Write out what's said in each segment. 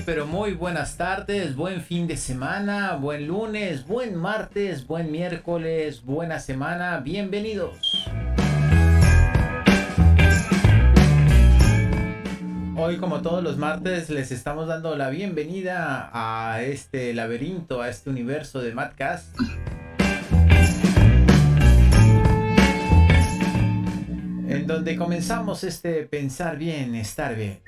pero muy buenas tardes, buen fin de semana, buen lunes, buen martes, buen miércoles, buena semana, bienvenidos. Hoy, como todos los martes, les estamos dando la bienvenida a este laberinto, a este universo de Madcast. En donde comenzamos este pensar bien, estar bien.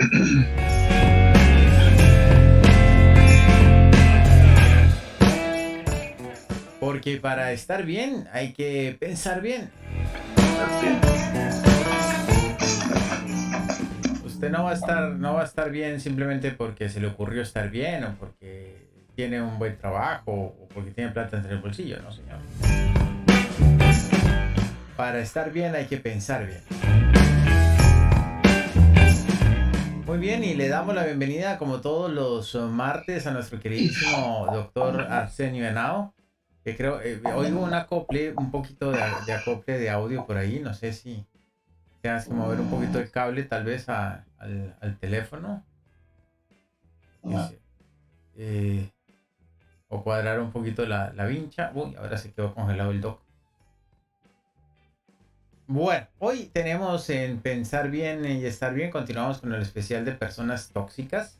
Porque para estar bien hay que pensar bien. Usted no va a estar bien simplemente porque se le ocurrió estar bien o porque tiene un buen trabajo o porque tiene plata entre el bolsillo, no, señor. Para estar bien hay que pensar bien. Muy bien, y le damos la bienvenida como todos los martes a nuestro queridísimo doctor Arsenio Henao, que creo, oigo un acople, un poquito de acople de audio por ahí, no sé si te hace mover un poquito el cable tal vez al teléfono. Eh, o cuadrar un poquito la vincha. Uy, ahora se quedó congelado el dock. Bueno, hoy tenemos en Pensar Bien y Estar Bien, continuamos con el especial de personas tóxicas.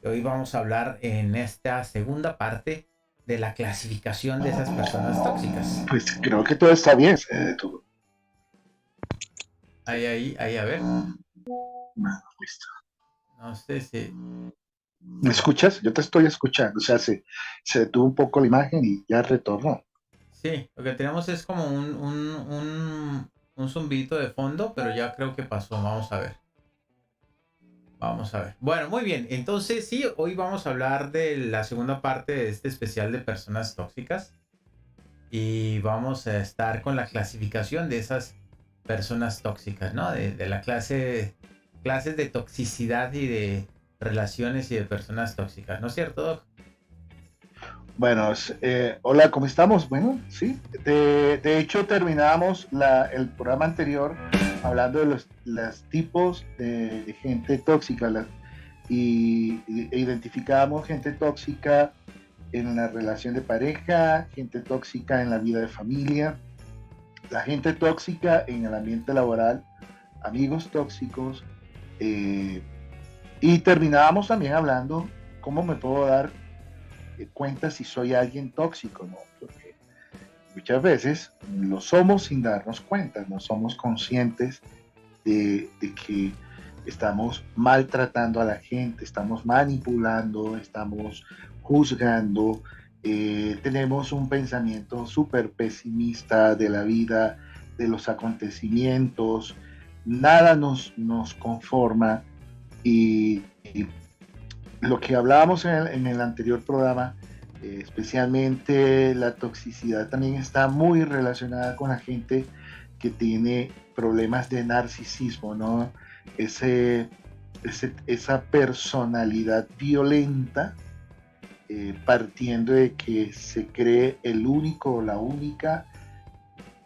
Hoy vamos a hablar en esta segunda parte de la clasificación de esas personas tóxicas. Pues creo que todo está bien. Ahí, a ver. Bueno, listo. No sé si... ¿Me escuchas? Yo te estoy escuchando. O sea, se detuvo un poco la imagen y ya retornó. Sí, lo que tenemos es como un zumbidito de fondo, pero ya creo que pasó. Vamos a ver. Vamos a ver. Bueno, muy bien. Entonces, sí, hoy vamos a hablar de la segunda parte de este especial de personas tóxicas. Y vamos a estar con la clasificación de esas personas tóxicas, ¿no? De la clases de toxicidad y de relaciones y de personas tóxicas, ¿no es cierto, Doc? Bueno, hola, ¿cómo estamos? Bueno, sí. De hecho, terminamos el programa anterior hablando de los tipos de gente tóxica e identificamos gente tóxica en la relación de pareja, gente tóxica en la vida de familia, la gente tóxica en el ambiente laboral, amigos tóxicos, y terminábamos también hablando cómo me puedo dar cuenta si soy alguien tóxico, ¿no? Porque muchas veces lo somos sin darnos cuenta, no somos conscientes de que estamos maltratando a la gente, estamos manipulando, estamos juzgando, tenemos un pensamiento súper pesimista de la vida, de los acontecimientos, nada nos conforma y lo que hablábamos en el anterior programa, especialmente la toxicidad también está muy relacionada con la gente que tiene problemas de narcisismo, ¿no? Esa personalidad violenta, partiendo de que se cree el único o la única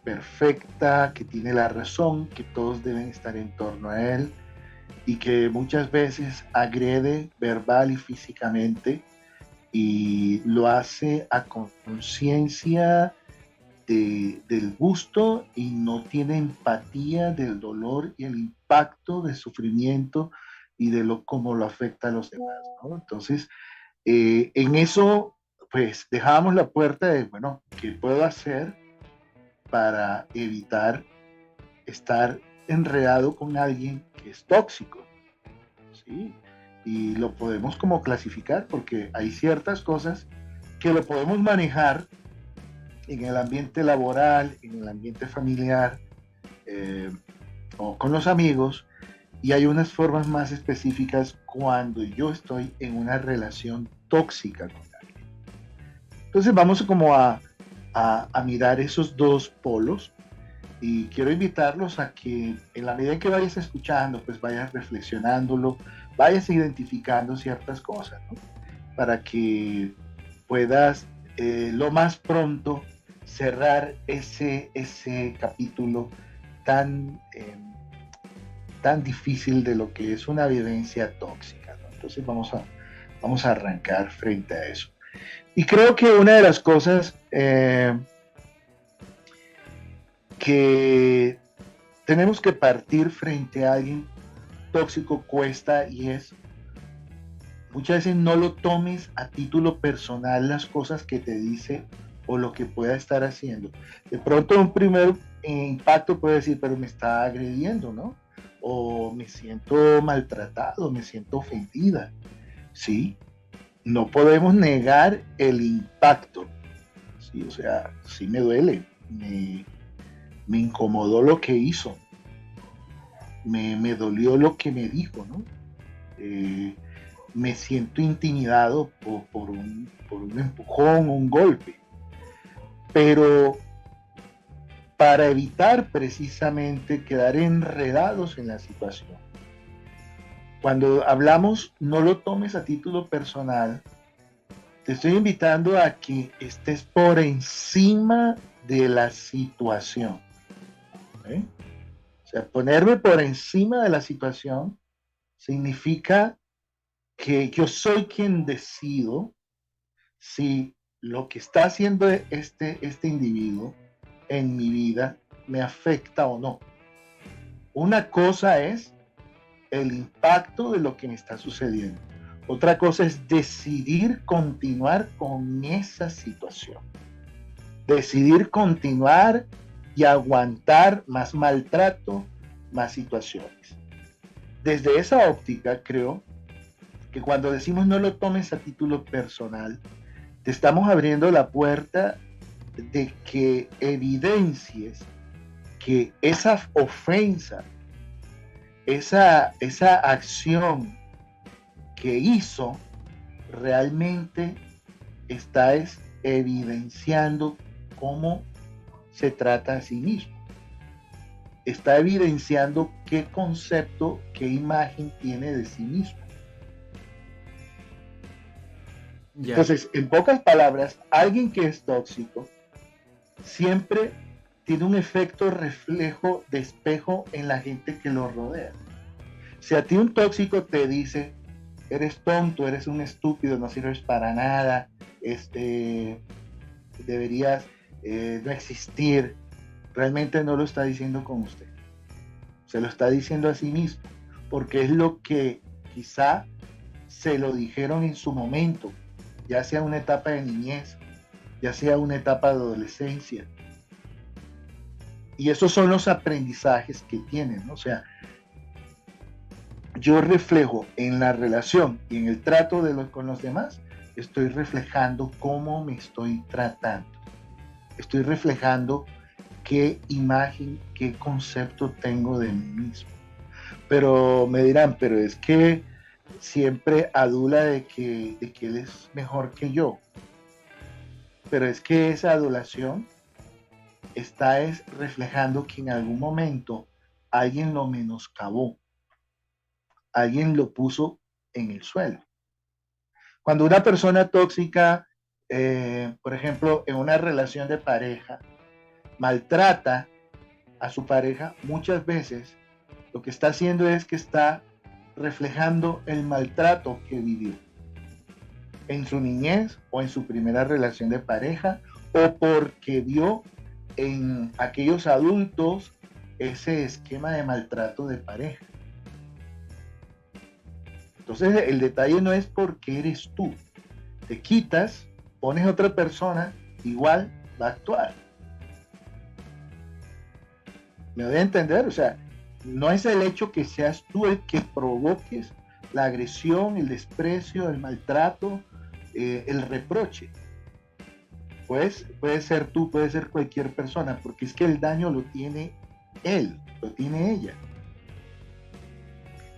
perfecta, que tiene la razón, que todos deben estar en torno a él y que muchas veces agrede verbal y físicamente y lo hace a conciencia del gusto y no tiene empatía del dolor y el impacto del sufrimiento y de cómo lo afecta a los demás, ¿no? Entonces, en eso, pues dejábamos la puerta de, bueno, ¿qué puedo hacer para evitar estar enredado con alguien que es tóxico? ¿Sí? Y lo podemos como clasificar porque hay ciertas cosas que lo podemos manejar en el ambiente laboral, en el ambiente familiar o con los amigos, y hay unas formas más específicas cuando yo estoy en una relación tóxica con alguien. Entonces vamos como a mirar esos dos polos y quiero invitarlos a que en la medida en que vayas escuchando, pues vayas reflexionándolo, vayas identificando ciertas cosas, ¿no? Para que puedas lo más pronto cerrar ese capítulo tan, tan difícil de lo que es una vivencia tóxica, ¿no? Entonces vamos Vamos a arrancar frente a eso. Y creo que una de las cosas que tenemos que partir frente a alguien tóxico cuesta, y es, muchas veces no lo tomes a título personal las cosas que te dice o lo que pueda estar haciendo. De pronto un primer impacto puede decir, pero me está agrediendo, ¿no? O me siento maltratado, me siento ofendida. Sí, no podemos negar el impacto. Sí, o sea, sí me duele, me incomodó lo que hizo, me dolió lo que me dijo, ¿no? Eh, Me siento intimidado por un empujón, un golpe. Pero para evitar precisamente quedar enredados en la situación, cuando hablamos, no lo tomes a título personal, te estoy invitando a que estés por encima de la situación. ¿Eh? O sea, ponerme por encima de la situación significa que yo soy quien decido si lo que está haciendo este individuo en mi vida me afecta o no. Una cosa es el impacto de lo que me está sucediendo. Otra cosa es decidir continuar con esa situación. Decidir continuar y aguantar más maltrato, más situaciones. Desde esa óptica, creo que cuando decimos no lo tomes a título personal, te estamos abriendo la puerta de que evidencies que esa ofensa, esa acción que hizo, realmente está evidenciando cómo se trata a sí mismo. Está evidenciando qué concepto, qué imagen tiene de sí mismo. Ya. Entonces, en pocas palabras, alguien que es tóxico siempre tiene un efecto reflejo de espejo en la gente que lo rodea. Si a ti un tóxico te dice, eres tonto, eres un estúpido, no sirves para nada, deberías no existir, realmente no lo está diciendo con usted. Se lo está diciendo a sí mismo, porque es lo que quizá se lo dijeron en su momento, ya sea una etapa de niñez, ya sea una etapa de adolescencia. Y esos son los aprendizajes que tienen, ¿no? O sea, yo reflejo en la relación y en el trato con los demás, estoy reflejando cómo me estoy tratando. Estoy reflejando qué imagen, qué concepto tengo de mí mismo. Pero me dirán, pero es que siempre adula de que él es mejor que yo. Pero es que esa adulación está reflejando que en algún momento alguien lo menoscabó, alguien lo puso en el suelo. Cuando una persona tóxica, por ejemplo, en una relación de pareja, maltrata a su pareja, muchas veces lo que está haciendo es que está reflejando el maltrato que vivió en su niñez o en su primera relación de pareja, o porque vio en aquellos adultos ese esquema de maltrato de pareja. Entonces el detalle no es porque eres tú. Te quitas, pones a otra persona, igual va a actuar. ¿Me doy a entender? O sea, no es el hecho que seas tú el que provoques la agresión, el desprecio, el maltrato, el reproche. Pues puede ser tú, puede ser cualquier persona, porque es que el daño lo tiene él, lo tiene ella.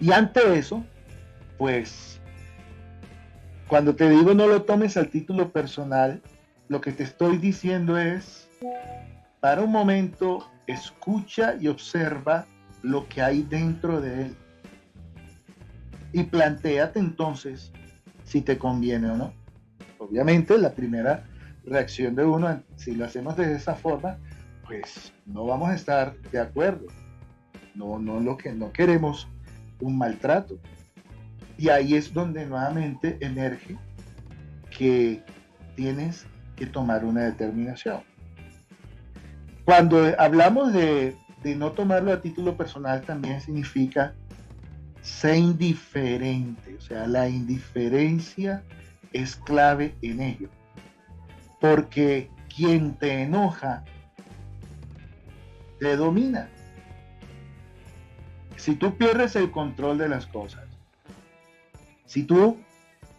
Y ante eso, pues, cuando te digo no lo tomes al título personal, lo que te estoy diciendo es, para un momento, escucha y observa lo que hay dentro de él. Y plantéate entonces si te conviene o no. Obviamente, la primera reacción de uno, si lo hacemos de esa forma, pues no vamos a estar de acuerdo. No queremos un maltrato. Y ahí es donde nuevamente emerge que tienes que tomar una determinación. Cuando hablamos de no tomarlo a título personal, también significa ser indiferente. O sea, la indiferencia es clave en ello. Porque quien te enoja, te domina. Si tú pierdes el control de las cosas, si tú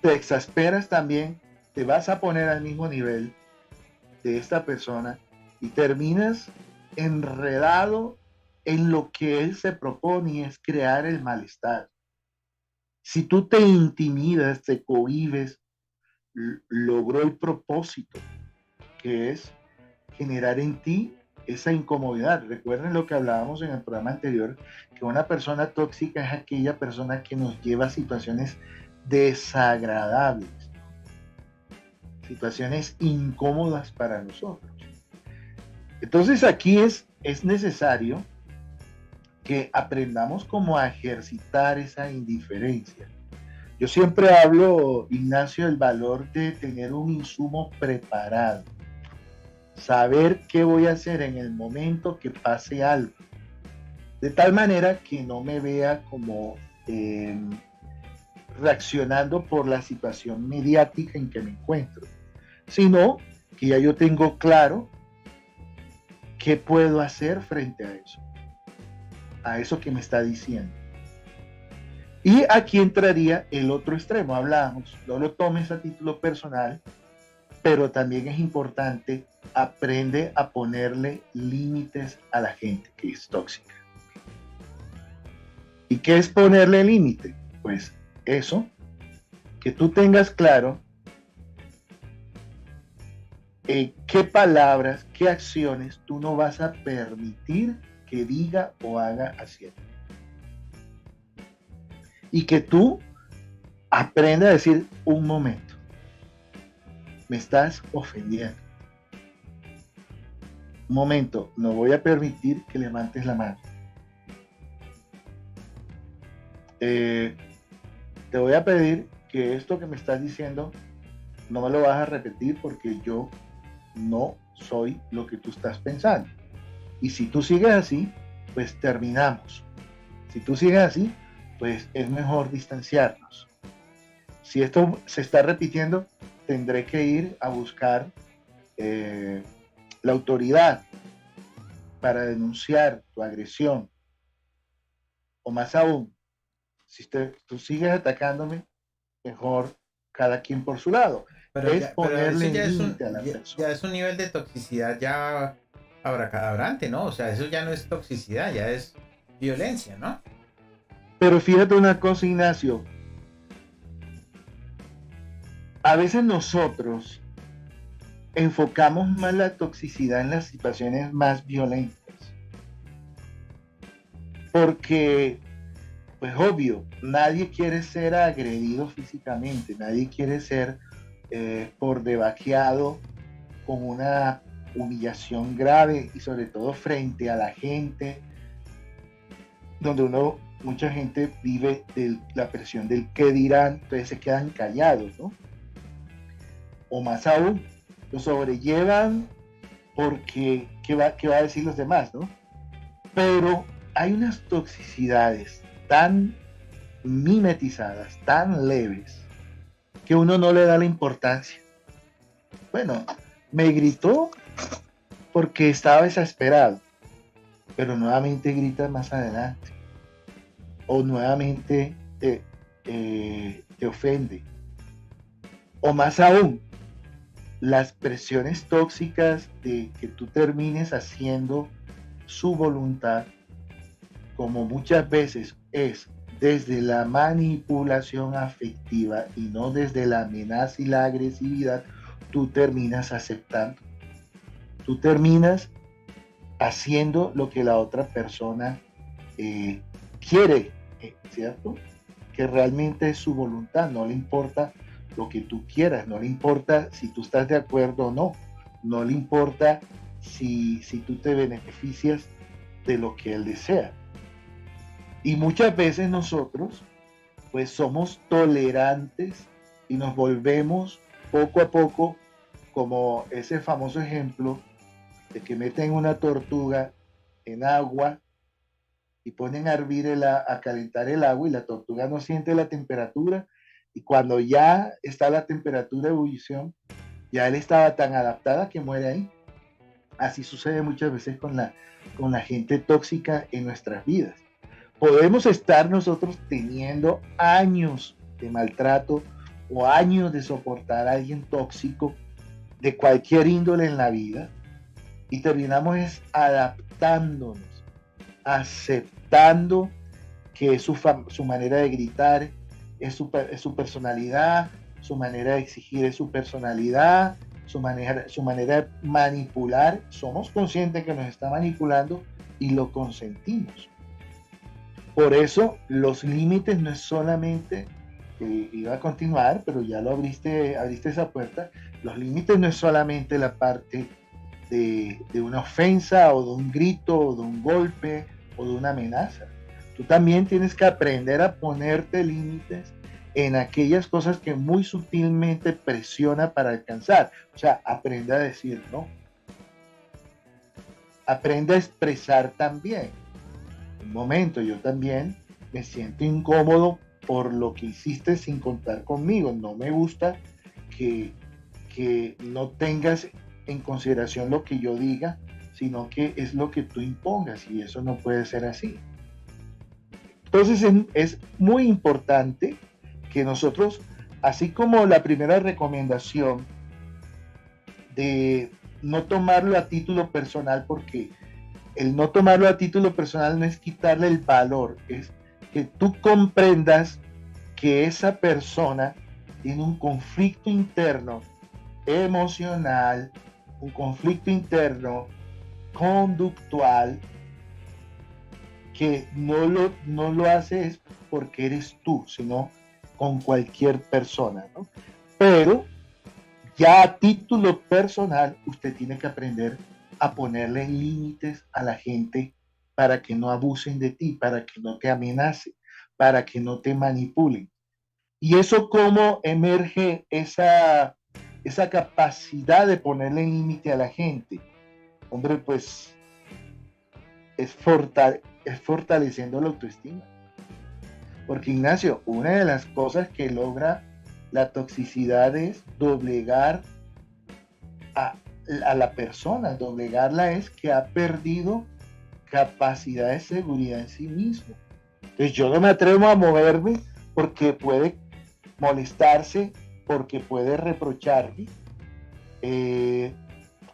te exasperas también, te vas a poner al mismo nivel de esta persona y terminas enredado en lo que él se propone, y es crear el malestar. Si tú te intimidas, te cohibes, logró el propósito, que es generar en ti esa incomodidad. Recuerden lo que hablábamos en el programa anterior, que una persona tóxica es aquella persona que nos lleva a situaciones desagradables, situaciones incómodas para nosotros. Entonces aquí es necesario que aprendamos cómo a ejercitar esa indiferencia. Yo siempre hablo, Ignacio, del valor de tener un insumo preparado, saber qué voy a hacer en el momento que pase algo, de tal manera que no me vea como reaccionando por la situación mediática en que me encuentro, sino que ya yo tengo claro qué puedo hacer frente a eso que me está diciendo. Y aquí entraría el otro extremo. Hablamos, no lo tomes a título personal, pero también es importante, aprende a ponerle límites a la gente que es tóxica. ¿Y qué es ponerle límite? Pues eso, que tú tengas claro qué palabras, qué acciones tú no vas a permitir que diga o haga haciendo. Y que tú aprendas a decir, un momento, me estás ofendiendo. Un momento, no voy a permitir que levantes la mano. Te voy a pedir que esto que me estás diciendo no me lo vas a repetir, porque yo no soy lo que tú estás pensando. Y si tú sigues así, pues terminamos. Si tú sigues así, pues es mejor distanciarnos. Si esto se está repitiendo, tendré que ir a buscar la autoridad para denunciar tu agresión. O más aún, si tú sigues atacándome, mejor cada quien por su lado. Pero es ya, ponerle eso límite a la persona. ya es un nivel de toxicidad ya abracadabrante, ¿no? O sea, eso ya no es toxicidad, ya es violencia, ¿no? Pero fíjate una cosa, Ignacio. A veces nosotros enfocamos más la toxicidad en las situaciones más violentas. Porque, pues obvio, nadie quiere ser agredido físicamente, nadie quiere ser por debajeado con una humillación grave, y sobre todo frente a la gente, donde mucha gente vive de la presión del qué dirán, entonces se quedan callados, ¿no? O más aún, lo sobrellevan porque qué va a decir los demás, ¿no? Pero hay unas toxicidades tan mimetizadas, tan leves, que uno no le da la importancia. Bueno, me gritó porque estaba desesperado, pero nuevamente grita más adelante, o nuevamente te ofende, o más aún, las presiones tóxicas de que tú termines haciendo su voluntad, como muchas veces es desde la manipulación afectiva y no desde la amenaza y la agresividad, tú terminas aceptando. Tú terminas haciendo lo que la otra persona quiere, ¿cierto? Que realmente es su voluntad, no le importa lo que tú quieras, no le importa si tú estás de acuerdo o no, no le importa si tú te beneficias de lo que él desea. Y muchas veces nosotros pues somos tolerantes y nos volvemos poco a poco como ese famoso ejemplo de que meten una tortuga en agua y ponen a hervir a calentar el agua y la tortuga no siente la temperatura y cuando ya está la temperatura de ebullición, ya él estaba tan adaptada que muere ahí. Así sucede muchas veces con la gente tóxica en nuestras vidas. Podemos estar nosotros teniendo años de maltrato o años de soportar a alguien tóxico de cualquier índole en la vida y terminamos es adaptándonos, aceptando que es su manera de gritar, es su personalidad, su manera de exigir es su personalidad, su manera de manipular. Somos conscientes que nos está manipulando y lo consentimos. Por eso los límites no es solamente, iba a continuar, pero ya lo abriste esa puerta, los límites no es solamente la parte de una ofensa o de un grito o de un golpe o de una amenaza. Tú también tienes que aprender a ponerte límites en aquellas cosas que muy sutilmente presiona para alcanzar. O sea, aprende a decir no. Aprende a expresar también. Un momento, yo también me siento incómodo por lo que hiciste sin contar conmigo. No me gusta que no tengas en consideración lo que yo diga, sino que es lo que tú impongas y eso no puede ser así. Entonces es muy importante que nosotros, así como la primera recomendación de no tomarlo a título personal, porque el no tomarlo a título personal no es quitarle el valor, es que tú comprendas que esa persona tiene un conflicto interno emocional, un conflicto interno conductual, que no lo haces porque eres tú, sino con cualquier persona, ¿no? Pero ya a título personal, usted tiene que aprender a ponerle límites a la gente para que no abusen de ti, para que no te amenacen, para que no te manipulen. Y eso, ¿cómo emerge esa capacidad de ponerle límite a la gente? Hombre, pues es fortaleciendo la autoestima. Porque, Ignacio, una de las cosas que logra la toxicidad es doblegar a la persona. Doblegarla es que ha perdido capacidad de seguridad en sí mismo. Entonces yo no me atrevo a moverme porque puede molestarse, porque puede reprocharme.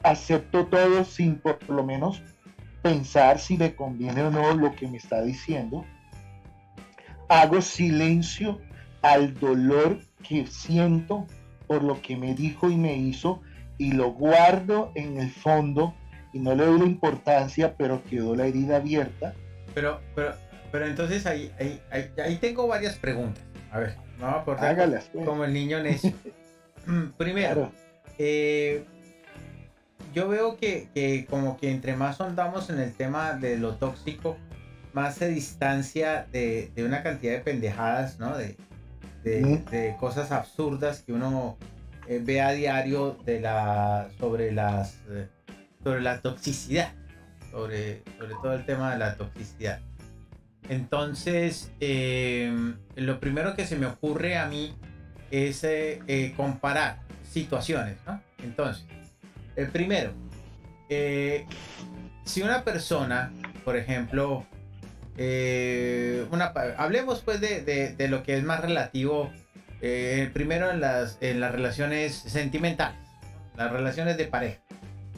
Acepto todo sin por lo menos pensar si me conviene o no lo que me está diciendo. Hago silencio al dolor que siento por lo que me dijo y me hizo y lo guardo en el fondo y no le doy la importancia, pero quedó la herida abierta. Pero entonces ahí tengo varias preguntas. A ver, no voy a portar Hágalas, pues, como el niño necio. Primero, claro. Yo veo que como que entre más andamos en el tema de lo tóxico, más se distancia de una cantidad de pendejadas, ¿no? De cosas absurdas que uno ve a diario sobre la toxicidad, sobre todo el tema de la toxicidad. Entonces, lo primero que se me ocurre a mí es comparar situaciones, ¿no? Entonces, el primero, si una persona, por ejemplo, hablemos pues de lo que es más relativo, primero en las relaciones sentimentales, las relaciones de pareja,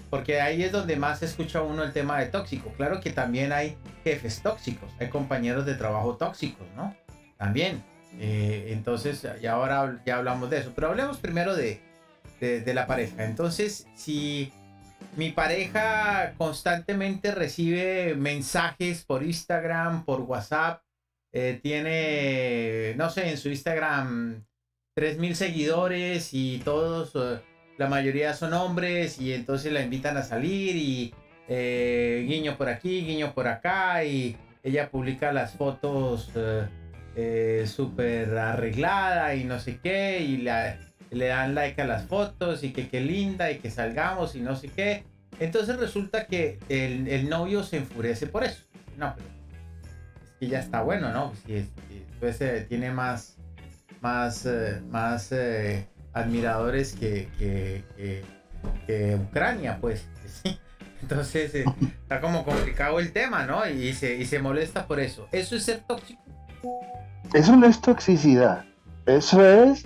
porque ahí es donde más se escucha uno el tema de tóxico. Claro que también hay jefes tóxicos, hay compañeros de trabajo tóxicos, ¿no? También. Entonces, ya ahora ya hablamos de eso, pero hablemos primero de la pareja. Entonces, si mi pareja constantemente recibe mensajes por Instagram, por WhatsApp, tiene, no sé, en su Instagram 3,000 seguidores y todos, la mayoría son hombres, y entonces la invitan a salir y guiño por aquí, guiño por acá, y ella publica las fotos súper arreglada y no sé qué, y le dan like a las fotos y que qué linda y que salgamos y no sé qué. Entonces resulta que el novio se enfurece por eso. No, pero es que ya está bueno, ¿no? Si pues, tiene más admiradores que Ucrania, pues. Sí. Entonces está como complicado el tema, ¿no? Y se molesta por eso. ¿Eso es ser tóxico? Eso no es toxicidad. Eso es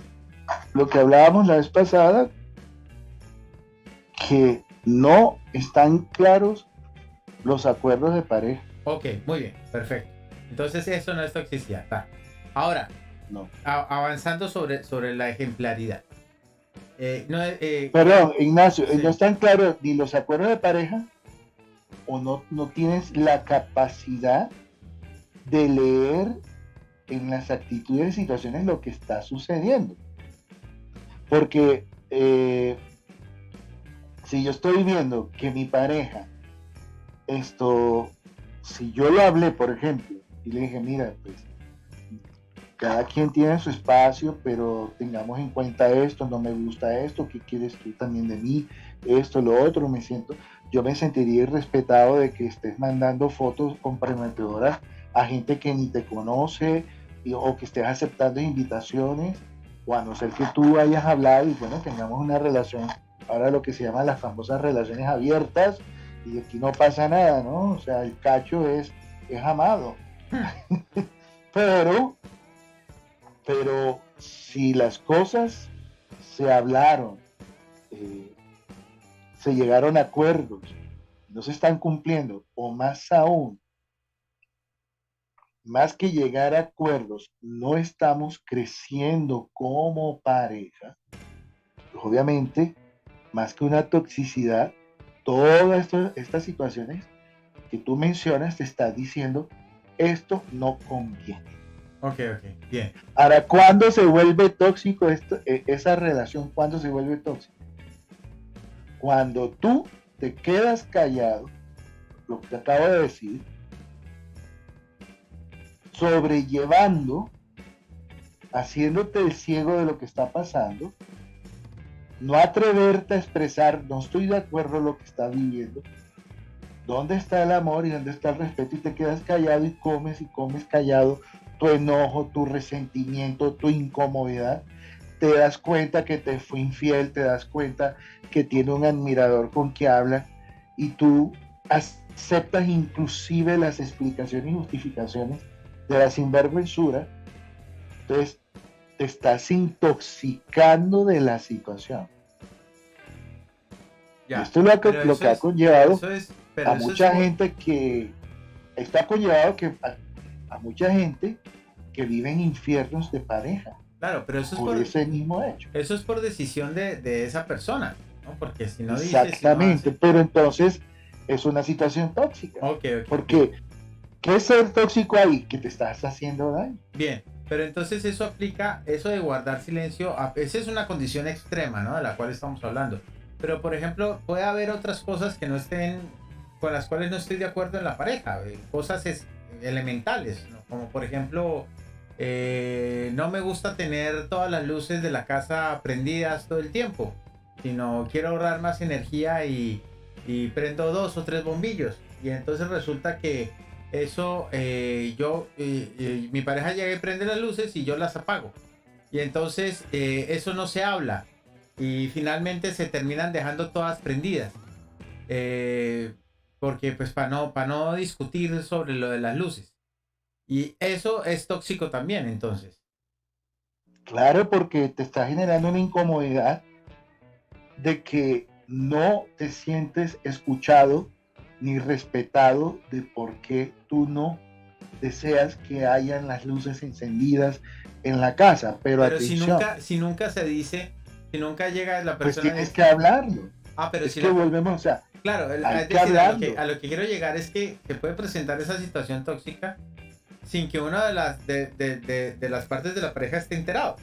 lo que hablábamos la vez pasada, que no están claros los acuerdos de pareja. Ok, muy bien, perfecto. Entonces eso no es toxicidad. Está. Ahora, No. Avanzando sobre la ejemplaridad. No, Perdón, Ignacio, sí. no están claros ni los acuerdos de pareja o no tienes la capacidad de leer en las actitudes y situaciones lo que está sucediendo. Porque si yo estoy viendo que mi pareja, si yo lo hablé, por ejemplo, y le dije, mira, pues cada quien tiene su espacio, pero tengamos en cuenta esto, no me gusta esto, ¿qué quieres tú también de mí? Esto, lo otro, yo me sentiría irrespetado de que estés mandando fotos comprometedoras a gente que ni te conoce o que estés aceptando invitaciones, o a no ser que tú hayas hablado y bueno, tengamos una relación, ahora lo que se llama las famosas relaciones abiertas, y aquí no pasa nada, ¿no? O sea, el cacho es amado. pero si las cosas se hablaron, se llegaron a acuerdos, no se están cumpliendo, o más aún, más que llegar a acuerdos, no estamos creciendo como pareja, pues obviamente, más que una toxicidad, todas estas situaciones que tú mencionas te están diciendo, esto no conviene. Ok, bien. Ahora, ¿cuándo se vuelve tóxico esa relación? ¿Cuándo se vuelve tóxico? Cuando tú te quedas callado, lo que te acabo de decir, sobrellevando, haciéndote el ciego de lo que está pasando, no atreverte a expresar, no estoy de acuerdo con lo que está viviendo, dónde está el amor y dónde está el respeto, y te quedas callado y comes callado tu enojo, tu resentimiento, tu incomodidad. Te das cuenta que te fue infiel, te das cuenta que tiene un admirador con que habla, y tú aceptas inclusive las explicaciones y justificaciones de la sinvergüenzura. Entonces te estás intoxicando de la situación. Ya, esto es lo que ha conllevado a mucha gente que está conllevado que a mucha gente que vive en infiernos de pareja. Claro, pero eso es por ese mismo hecho. Eso es por decisión de esa persona, ¿no? Porque si no dice... Exactamente, si no hace... pero entonces es una situación tóxica. Okay. Porque, ¿qué es ser tóxico ahí? Que te estás haciendo daño. Bien, pero entonces eso aplica, eso de guardar silencio, esa es una condición extrema, ¿no? De la cual estamos hablando. Pero, por ejemplo, puede haber otras cosas que no estén, con las cuales no estoy de acuerdo en la pareja, cosas elementales, ¿no? Como por ejemplo... no me gusta tener todas las luces de la casa prendidas todo el tiempo, sino quiero ahorrar más energía y prendo 2 o 3 bombillos, y entonces resulta que eso mi pareja llega y prende las luces y yo las apago, y entonces eso no se habla y finalmente se terminan dejando todas prendidas, porque pues para no discutir sobre lo de las luces. Y eso es tóxico también, entonces. Claro, porque te está generando una incomodidad de que no te sientes escuchado ni respetado de por qué tú no deseas que hayan las luces encendidas en la casa. Pero atención, si nunca se dice, si nunca llega la persona... Pues tienes que hablarlo. Pero es si que volvemos, o sea, claro, hay que hablarlo. A lo que quiero llegar es que se puede presentar esa situación tóxica sin que una de las partes de la pareja esté enterado.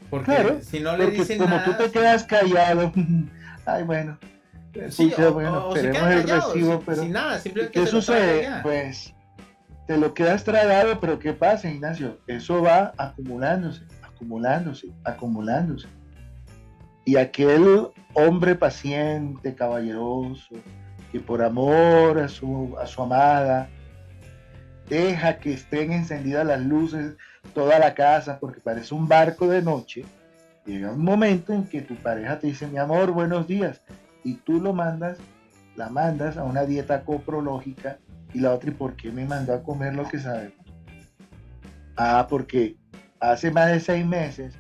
Porque claro, si no le dicen como nada, tú te quedas callado, ay, bueno, sí, bueno, o tenemos el recibo, pero sin nada, simplemente ¿qué sucede? Pues te lo quedas tragado, pero ¿qué pasa, Ignacio? Eso va acumulándose, acumulándose, acumulándose. Y aquel hombre paciente, caballeroso, que por amor a su amada, deja que estén encendidas las luces, toda la casa, porque parece un barco de noche, llega un momento en que tu pareja te dice, mi amor, buenos días, y tú la mandas a una dieta coprológica, y la otra, ¿y por qué me mandó a comer lo que sabemos? Ah, porque hace más de 6 meses,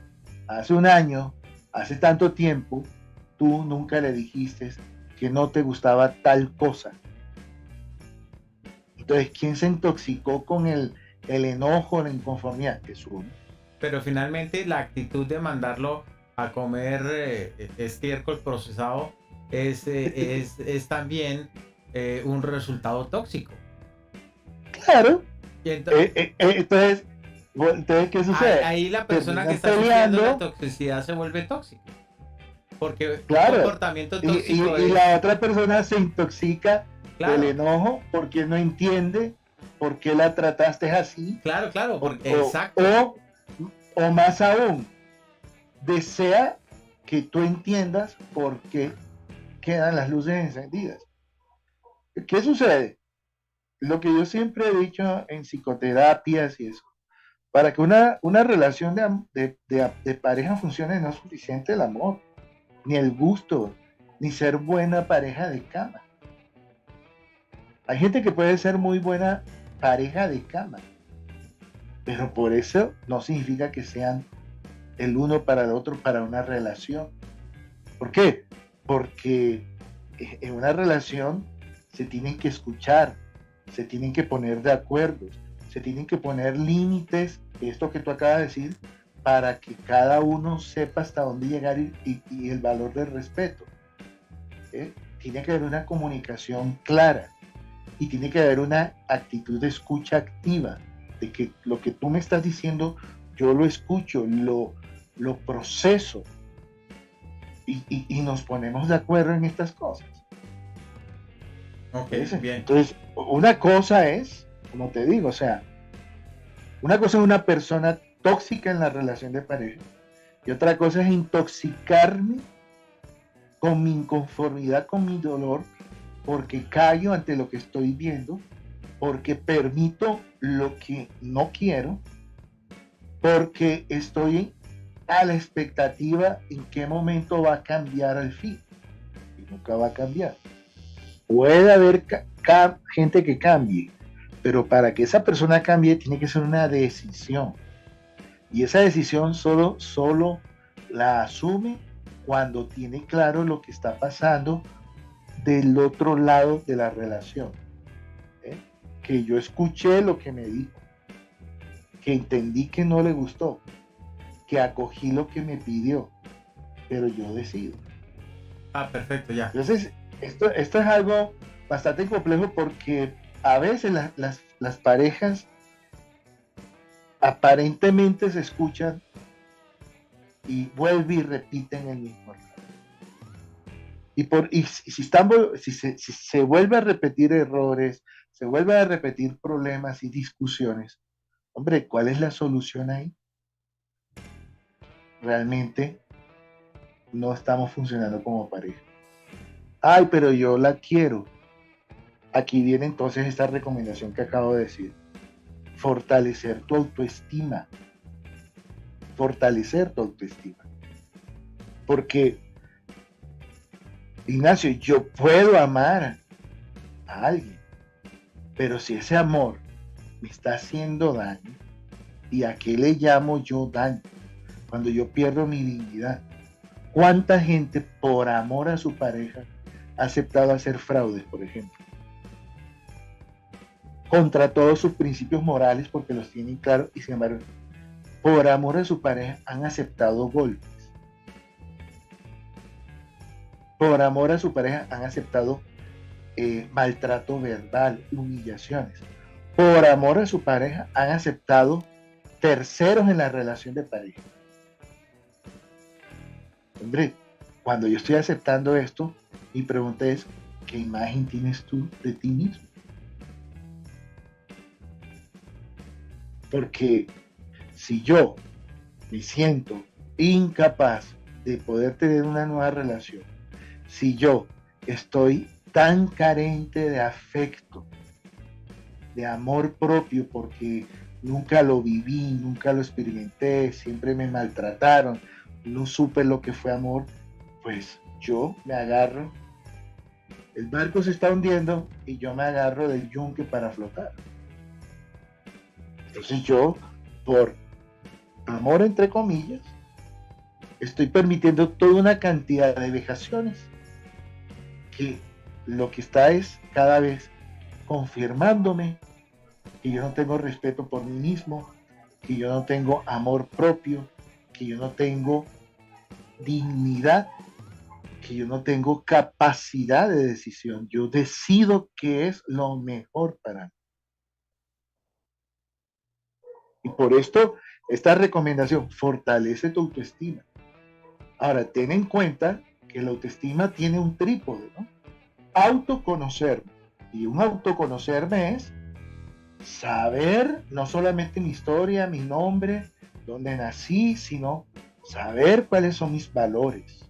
hace un año, hace tanto tiempo, tú nunca le dijiste que no te gustaba tal cosa. Entonces, ¿quién se intoxicó con el enojo, la inconformidad? Es uno. Pero finalmente la actitud de mandarlo a comer estiércol procesado es también un resultado tóxico. Claro. Y entonces, Entonces, ¿qué sucede? ahí la persona que Terminan está sufriendo la peleando, toxicidad se vuelve tóxica. Porque un claro, comportamiento tóxico y es, la otra persona se intoxica del claro, enojo porque no entiende por qué la trataste así, claro, o, porque, o, exacto. o, o más aún, desea que tú entiendas por qué quedan las luces encendidas. ¿Qué sucede? Lo que yo siempre he dicho en psicoterapias y eso, para que una relación de pareja funcione no es suficiente el amor, ni el gusto, ni ser buena pareja de cama. Hay gente que puede ser muy buena pareja de cama, pero por eso no significa que sean el uno para el otro para una relación. ¿Por qué? Porque en una relación se tienen que escuchar, se tienen que poner de acuerdo, se tienen que poner límites, esto que tú acabas de decir, para que cada uno sepa hasta dónde llegar y el valor del respeto. ¿Eh? Tiene que haber una comunicación clara y tiene que haber una actitud de escucha activa, de que lo que tú me estás diciendo, yo lo escucho, lo proceso y nos ponemos de acuerdo en estas cosas. Ok, bien. Entonces, una cosa es, como te digo, o sea, una cosa es una persona tóxica en la relación de pareja y otra cosa es intoxicarme con mi inconformidad, con mi dolor, porque callo ante lo que estoy viendo, porque permito lo que no quiero, porque estoy a la expectativa en qué momento va a cambiar al fin. Y nunca va a cambiar. Puede haber gente que cambie, pero para que esa persona cambie tiene que ser una decisión. Y esa decisión solo la asume cuando tiene claro lo que está pasando del otro lado de la relación. ¿Eh? Que yo escuché lo que me dijo, que entendí que no le gustó, que acogí lo que me pidió, pero yo decido. Ah, perfecto, ya. Entonces, esto es algo bastante complejo porque a veces las parejas aparentemente se escuchan y vuelven y repiten el mismo error. Y si se vuelve a repetir errores, se vuelve a repetir problemas y discusiones, hombre, ¿cuál es la solución ahí? Realmente no estamos funcionando como pareja. Ay, pero yo la quiero. Aquí viene entonces esta recomendación que acabo de decir. Fortalecer tu autoestima. Fortalecer tu autoestima. Porque, Ignacio, yo puedo amar a alguien, pero si ese amor me está haciendo daño, ¿y a qué le llamo yo daño? Cuando yo pierdo mi dignidad. ¿Cuánta gente por amor a su pareja ha aceptado hacer fraudes, por ejemplo? Contra todos sus principios morales porque los tienen claros y sin embargo, por amor a su pareja han aceptado golpes. Por amor a su pareja han aceptado maltrato verbal, humillaciones. Por amor a su pareja han aceptado terceros en la relación de pareja. Hombre, cuando yo estoy aceptando esto, mi pregunta es, ¿qué imagen tienes tú de ti mismo? Porque si yo me siento incapaz de poder tener una nueva relación, si yo estoy tan carente de afecto, de amor propio, porque nunca lo viví, nunca lo experimenté, siempre me maltrataron, no supe lo que fue amor, pues yo me agarro, el barco se está hundiendo y yo me agarro del yunque para flotar. Entonces yo, por amor entre comillas, estoy permitiendo toda una cantidad de vejaciones que lo que está es cada vez confirmándome que yo no tengo respeto por mí mismo, que yo no tengo amor propio, que yo no tengo dignidad, que yo no tengo capacidad de decisión. Yo decido qué es lo mejor para mí. Y por esto, esta recomendación fortalece tu autoestima. Ahora, ten en cuenta que la autoestima tiene un trípode, ¿no? Autoconocerme. Y un autoconocerme es saber no solamente mi historia, mi nombre, dónde nací, sino saber cuáles son mis valores,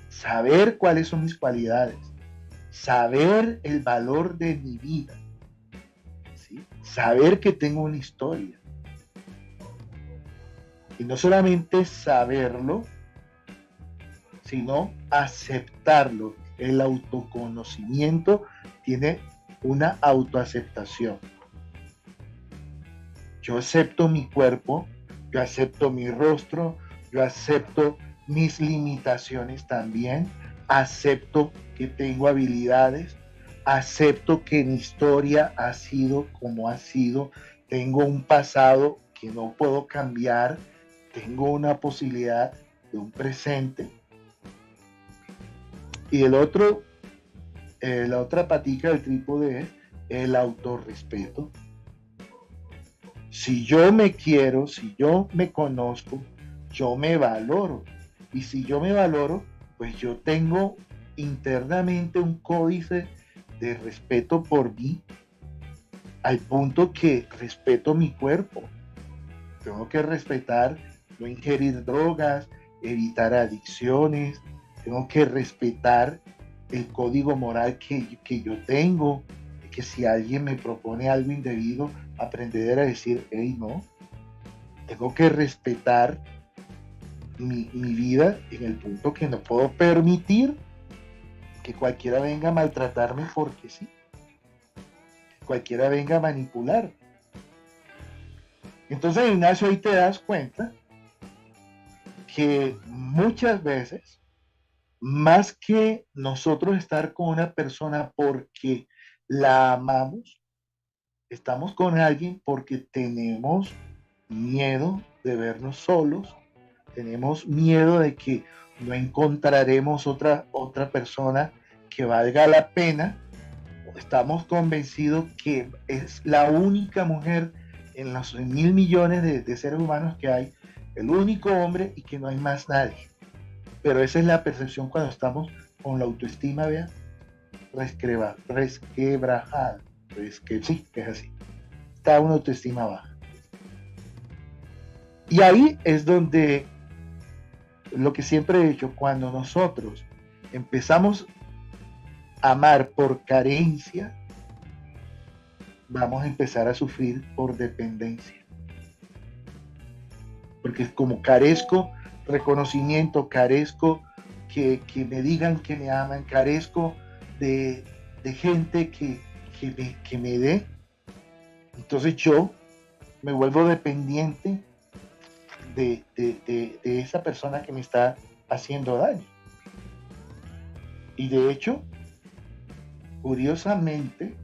saber cuáles son mis cualidades, saber el valor de mi vida, ¿sí? Saber que tengo una historia. Y no solamente saberlo, sino aceptarlo. El autoconocimiento tiene una autoaceptación. Yo acepto mi cuerpo, yo acepto mi rostro, yo acepto mis limitaciones también, acepto que tengo habilidades, acepto que mi historia ha sido como ha sido, tengo un pasado que no puedo cambiar, tengo una posibilidad de un presente. Y el otro, la otra patica del trípode es el autorrespeto. Si yo me quiero, si yo me conozco, yo me valoro. Y si yo me valoro, pues yo tengo internamente un códice de respeto por mí, al punto que respeto mi cuerpo. Tengo que respetar no ingerir drogas, evitar adicciones, tengo que respetar el código moral que yo tengo, que si alguien me propone algo indebido, aprender a decir, hey, no, tengo que respetar mi vida en el punto que no puedo permitir que cualquiera venga a maltratarme porque sí, que cualquiera venga a manipular. Entonces, Ignacio, ahí te das cuenta que muchas veces, más que nosotros estar con una persona porque la amamos, estamos con alguien porque tenemos miedo de vernos solos, tenemos miedo de que no encontraremos otra persona que valga la pena, estamos convencidos que es la única mujer en los 1.000 millones de seres humanos que hay, el único hombre y que no hay más nadie. Pero esa es la percepción cuando estamos con la autoestima, vea, resquebrajada. Sí, es así. Está una autoestima baja. Y ahí es donde lo que siempre he dicho, cuando nosotros empezamos a amar por carencia, vamos a empezar a sufrir por dependencia. Porque como carezco reconocimiento, carezco que me digan que me aman, carezco de gente que me dé, entonces yo me vuelvo dependiente de esa persona que me está haciendo daño. Y de hecho, curiosamente,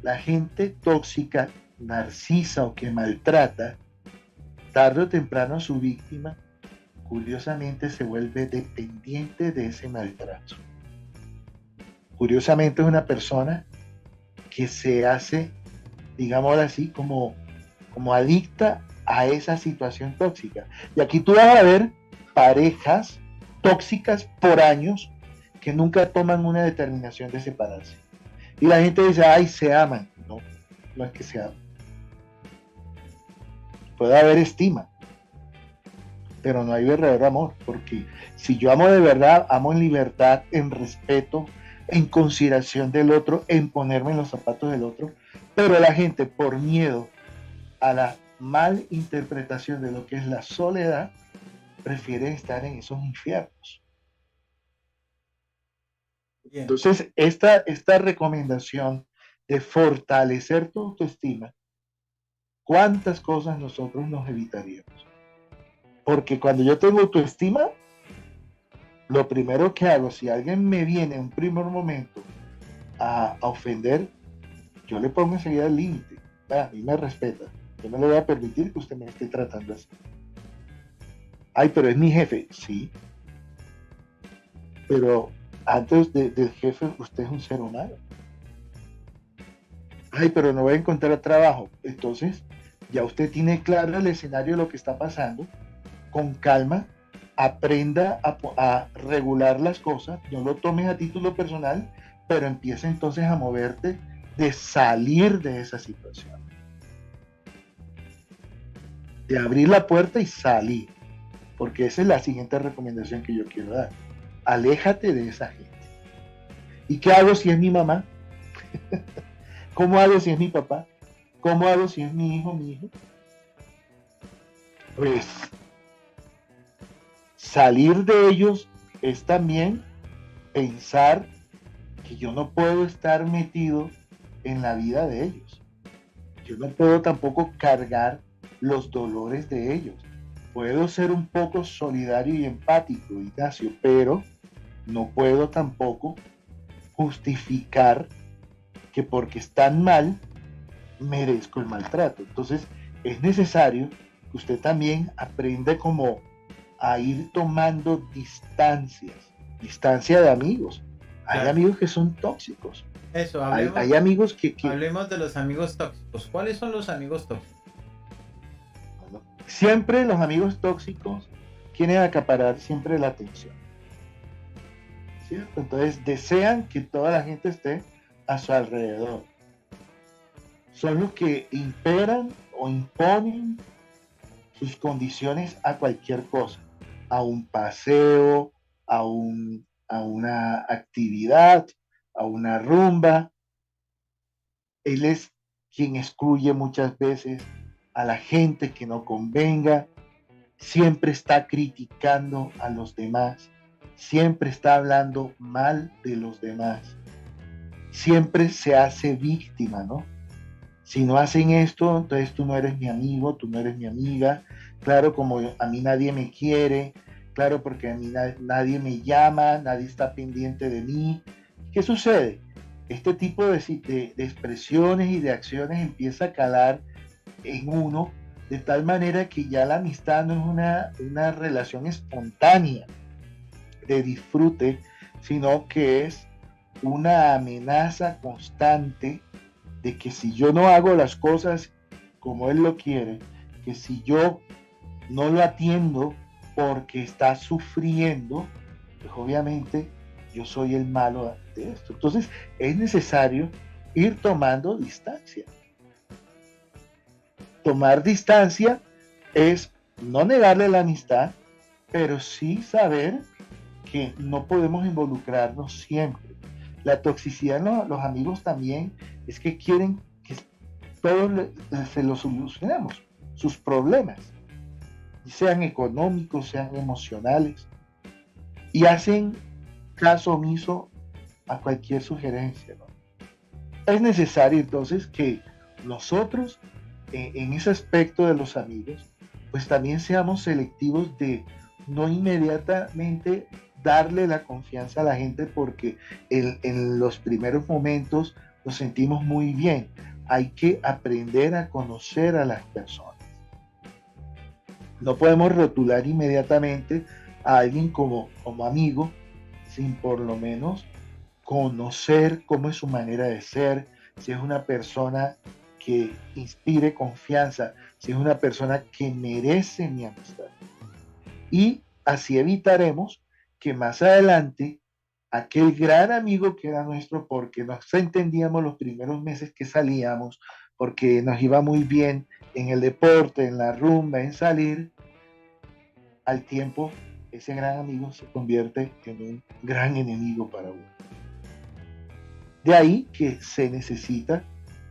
la gente tóxica, narcisa o que maltrata, tarde o temprano a su víctima, curiosamente se vuelve dependiente de ese maltrato. Curiosamente es una persona que se hace, digámoslo así, como adicta a esa situación tóxica. Y aquí tú vas a ver parejas tóxicas por años que nunca toman una determinación de separarse. Y la gente dice, ay, se aman. No, no es que se aman. Puede haber estima, pero no hay verdadero amor, porque si yo amo de verdad, amo en libertad, en respeto, en consideración del otro, en ponerme en los zapatos del otro, pero la gente por miedo a la mal interpretación de lo que es la soledad, prefiere estar en esos infiernos. Bien. Entonces, esta recomendación de fortalecer tu autoestima, ¿cuántas cosas nosotros nos evitaríamos? Porque cuando yo tengo autoestima, lo primero que hago, si alguien me viene en un primer momento a ofender, yo le pongo enseguida el límite. A mí me respeta. Yo no le voy a permitir que usted me esté tratando así. Ay, pero es mi jefe. Sí, pero antes del jefe, usted es un ser humano. Ay, pero no voy a encontrar trabajo. Entonces, ya usted tiene claro el escenario de lo que está pasando. Con calma, aprenda a regular las cosas. No lo tomes a título personal, pero empieza entonces a moverte de salir de esa situación. De abrir la puerta y salir. Porque esa es la siguiente recomendación que yo quiero dar. Aléjate de esa gente. ¿Y qué hago si es mi mamá? ¿Cómo hago si es mi papá? ¿Cómo hago si es mi hijo, mi hijo? Pues salir de ellos es también pensar que yo no puedo estar metido en la vida de ellos. Yo no puedo tampoco cargar los dolores de ellos. Puedo ser un poco solidario y empático, Ignacio, pero no puedo tampoco justificar que porque están mal merezco el maltrato. Entonces es necesario que usted también aprenda como a ir tomando distancia de amigos. Hay Claro. amigos que son tóxicos. Eso, Hay amigos que hablemos de los amigos tóxicos. ¿Cuáles son los amigos tóxicos? bueno, siempre los amigos tóxicos quieren acaparar siempre la atención. ¿Cierto? Entonces desean que toda la gente esté a su alrededor. Son los que imperan o imponen sus condiciones a cualquier cosa, a un paseo, a una actividad, a una rumba. Él es quien excluye muchas veces a la gente que no convenga, siempre está criticando a los demás, siempre está hablando mal de los demás, siempre se hace víctima, ¿no? Si no hacen esto, entonces tú no eres mi amigo, tú no eres mi amiga. Claro, como a mí nadie me quiere, claro, porque a mí nadie me llama, nadie está pendiente de mí. ¿Qué sucede? Este tipo de expresiones y de acciones empieza a calar en uno de tal manera que ya la amistad no es una relación espontánea de disfrute, sino que es una amenaza constante de que si yo no hago las cosas como él lo quiere, que si yo no lo atiendo porque está sufriendo, pues obviamente yo soy el malo de esto. Entonces es necesario ir tomando distancia. Tomar distancia es no negarle la amistad, pero sí saber que no podemos involucrarnos siempre. La toxicidad en los amigos también es que quieren que todos se los solucionemos, sus problemas, sean económicos, sean emocionales, y hacen caso omiso a cualquier sugerencia, ¿no? Es necesario entonces que nosotros, en ese aspecto de los amigos, pues también seamos selectivos de no inmediatamente darle la confianza a la gente porque en los primeros momentos nos sentimos muy bien. Hay que aprender a conocer a las personas. No podemos rotular inmediatamente a alguien como amigo sin por lo menos conocer cómo es su manera de ser, si es una persona que inspire confianza, si es una persona que merece mi amistad. Y así evitaremos que más adelante aquel gran amigo que era nuestro porque nos entendíamos los primeros meses que salíamos, porque nos iba muy bien en el deporte, en la rumba, en salir, al tiempo ese gran amigo se convierte en un gran enemigo para uno. De ahí que se necesita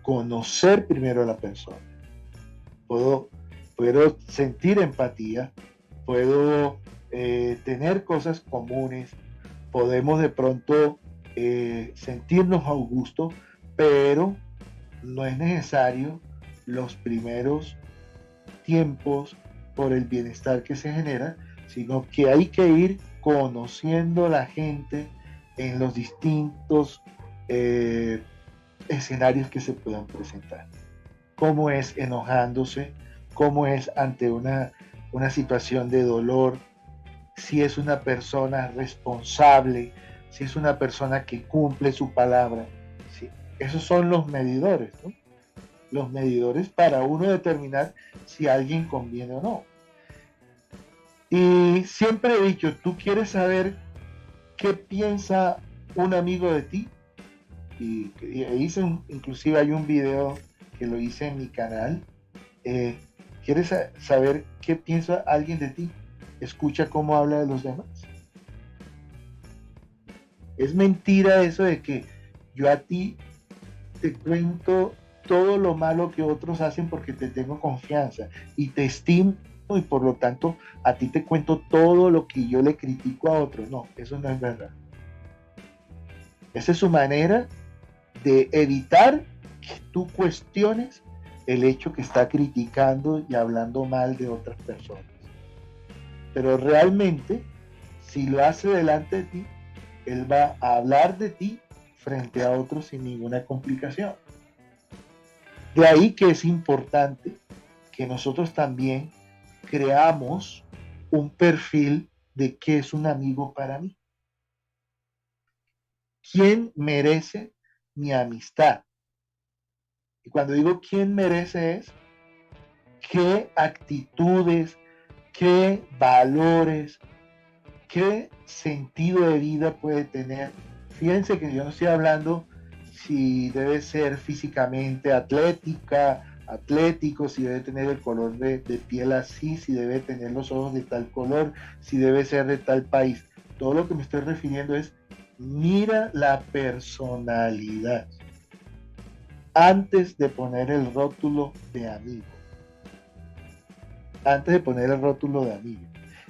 conocer primero a la persona. Puedo, puedo sentir empatía, puedo tener cosas comunes, podemos de pronto sentirnos a gusto, pero no es necesario los primeros tiempos por el bienestar que se genera, sino que hay que ir conociendo a la gente en los distintos escenarios que se puedan presentar. Cómo es enojándose, cómo es ante una situación de dolor, si es una persona responsable, si es una persona que cumple su palabra. ¿Sí? Esos son los medidores, ¿no? Los medidores para uno determinar si alguien conviene o no. Y siempre he dicho, tú quieres saber qué piensa un amigo de ti. Y inclusive hay un video que lo hice en mi canal. ¿Quieres saber qué piensa alguien de ti? Escucha cómo habla de los demás. Es mentira eso de que yo a ti te cuento todo lo malo que otros hacen porque te tengo confianza y te estimo y por lo tanto a ti te cuento todo lo que yo le critico a otros. No, eso no es verdad. Esa es su manera de evitar que tú cuestiones el hecho que está criticando y hablando mal de otras personas. Pero realmente, si lo hace delante de ti, él va a hablar de ti frente a otros sin ninguna complicación. De ahí que es importante que nosotros también creamos un perfil de qué es un amigo para mí. ¿Quién merece mi amistad? Y cuando digo quién merece es qué actitudes, qué valores, qué sentido de vida puede tener. Fíjense que yo no estoy hablando si debe ser físicamente atlético, si debe tener el color de piel así, si debe tener los ojos de tal color, si debe ser de tal país. Todo lo que me estoy refiriendo es, mira la personalidad antes de poner el rótulo de amigo. Antes de poner el rótulo de amigo.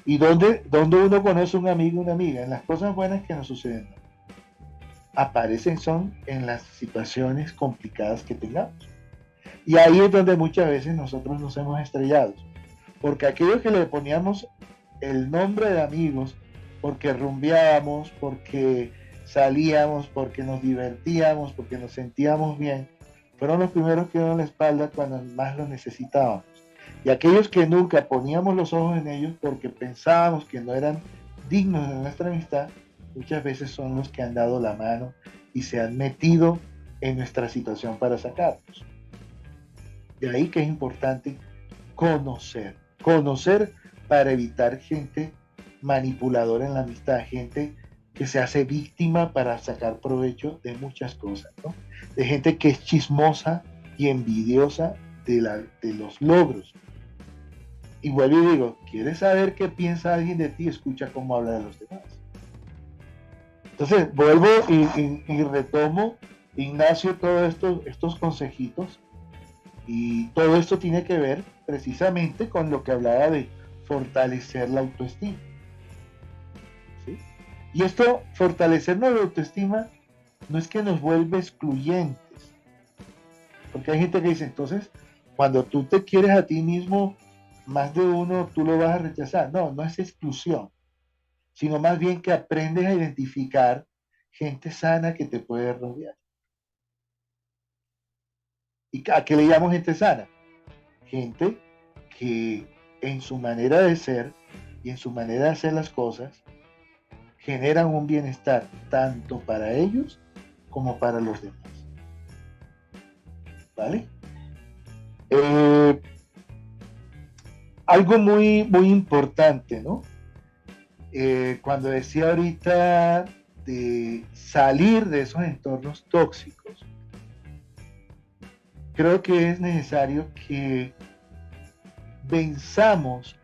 ¿Y dónde uno conoce un amigo o una amiga? En las cosas buenas que nos suceden. Aparecen son en las situaciones complicadas que tengamos. Y ahí es donde muchas veces nosotros nos hemos estrellado. Porque aquellos que le poníamos el nombre de amigos, porque rumbeábamos, porque salíamos, porque nos divertíamos, porque nos sentíamos bien, fueron los primeros que dieron la espalda cuando más lo necesitábamos. Y aquellos que nunca poníamos los ojos en ellos porque pensábamos que no eran dignos de nuestra amistad, muchas veces son los que han dado la mano y se han metido en nuestra situación para sacarnos. De ahí que es importante conocer para evitar gente manipuladora en la amistad, gente que se hace víctima para sacar provecho de muchas cosas, ¿no? De gente que es chismosa y envidiosa de los logros. Y vuelvo y digo, ¿quieres saber qué piensa alguien de ti? Escucha cómo habla de los demás. Entonces, vuelvo y retomo, Ignacio, todos estos consejitos. Y todo esto tiene que ver precisamente con lo que hablaba de fortalecer la autoestima. ¿Sí? Y esto, fortalecer la autoestima, no es que nos vuelva excluyentes. Porque hay gente que dice, entonces, cuando tú te quieres a ti mismo, más de uno tú lo vas a rechazar. No, no es exclusión, sino más bien que aprendes a identificar gente sana que te puede rodear. ¿Y a qué le llamo gente sana? Gente que en su manera de ser y en su manera de hacer las cosas generan un bienestar tanto para ellos como para los demás. ¿Vale? Algo muy, muy importante, ¿no? Cuando decía ahorita de salir de esos entornos tóxicos, creo que es necesario que venzamos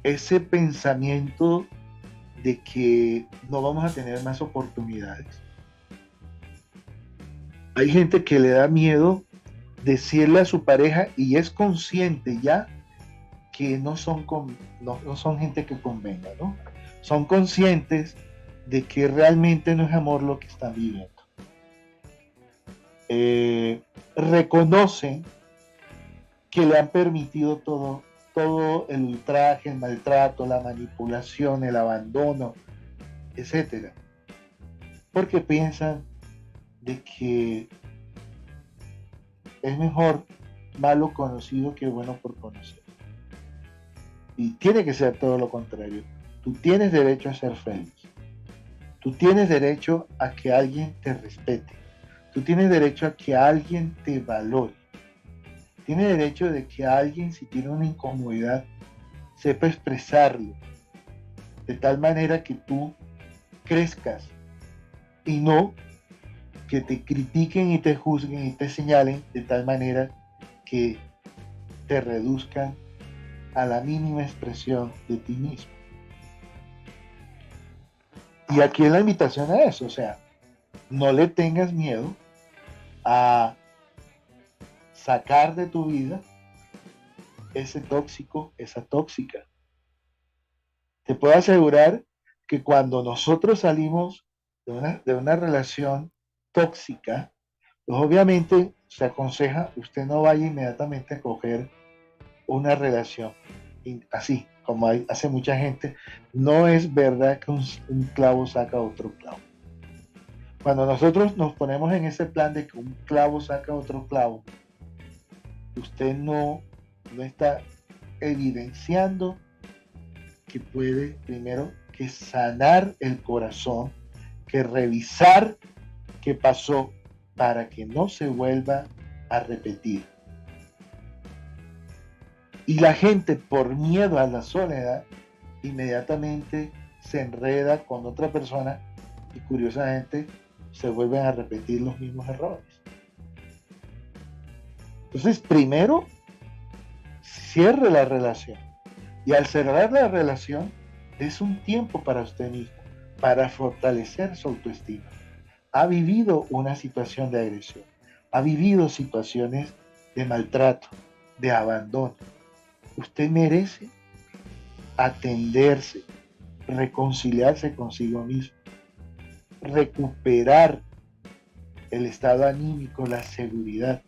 ese pensamiento de que no vamos a tener más oportunidades. Hay gente que le da miedo decirle a su pareja y es consciente ya que no son gente que convenga, ¿no? Son conscientes de que realmente no es amor lo que están viviendo. Reconocen que le han permitido todo el ultraje, el maltrato, la manipulación, el abandono, etcétera, porque piensan de que es mejor malo conocido que bueno por conocer. Y tiene que ser todo lo contrario. Tú tienes derecho a ser feliz. Tú tienes derecho a que alguien te respete. Tú tienes derecho a que alguien te valore. Tienes derecho de que alguien, si tiene una incomodidad, sepa expresarlo. De tal manera que tú crezcas y no que te critiquen y te juzguen y te señalen de tal manera que te reduzcan a la mínima expresión de ti mismo. Y aquí es la invitación a eso, o sea, no le tengas miedo a sacar de tu vida ese tóxico, esa tóxica. Te puedo asegurar que cuando nosotros salimos de una relación tóxica, pues obviamente se aconseja usted no vaya inmediatamente a coger una relación así, como hace mucha gente. No es verdad que un clavo saca otro clavo. Cuando nosotros nos ponemos en ese plan de que un clavo saca otro clavo, usted no está evidenciando que puede primero que sanar el corazón, que revisar qué pasó para que no se vuelva a repetir. Y la gente, por miedo a la soledad, inmediatamente se enreda con otra persona y curiosamente se vuelven a repetir los mismos errores. Entonces, primero, cierre la relación. Y al cerrar la relación, es un tiempo para usted mismo, para fortalecer su autoestima. Ha vivido una situación de agresión, ha vivido situaciones de maltrato, de abandono. Usted merece atenderse, reconciliarse consigo mismo, recuperar el estado anímico, la seguridad.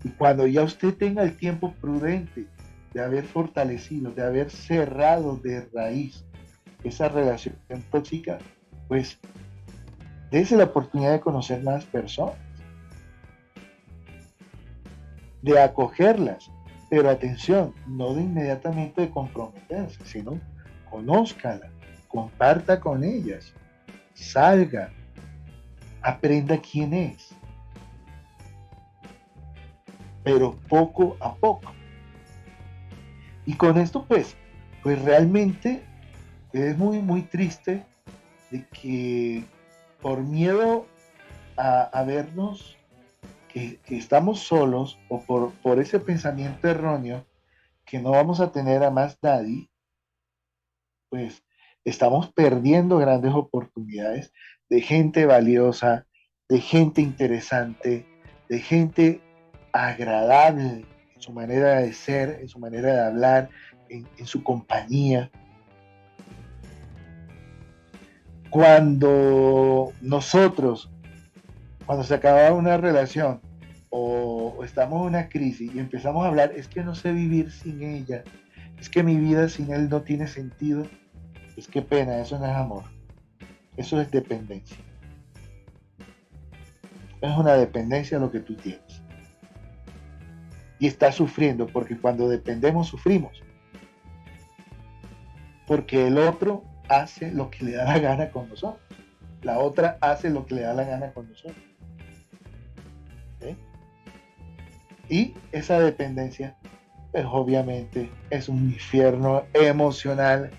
Y cuando ya usted tenga el tiempo prudente de haber fortalecido, de haber cerrado de raíz esa relación tóxica, pues dése la oportunidad de conocer más personas, de acogerlas, pero atención, no de inmediatamente de comprometerse, sino conózcala, comparta con ellas, salga, aprenda quién es, pero poco a poco. Y con esto pues realmente es muy triste de que por miedo a vernos que estamos solos o por ese pensamiento erróneo que no vamos a tener a más nadie, pues estamos perdiendo grandes oportunidades de gente valiosa, de gente interesante, de gente agradable en su manera de ser, en su manera de hablar, en su compañía. Cuando se acaba una relación o estamos en una crisis y empezamos a hablar, es que no sé vivir sin ella, es que mi vida sin él no tiene sentido, pues qué pena, eso no es amor, eso es dependencia. Es una dependencia lo que tú tienes. Y estás sufriendo porque cuando dependemos sufrimos. Porque el otro hace lo que le da la gana con nosotros. La otra hace lo que le da la gana con nosotros. ¿Sí? Y esa dependencia, pues obviamente es un infierno emocional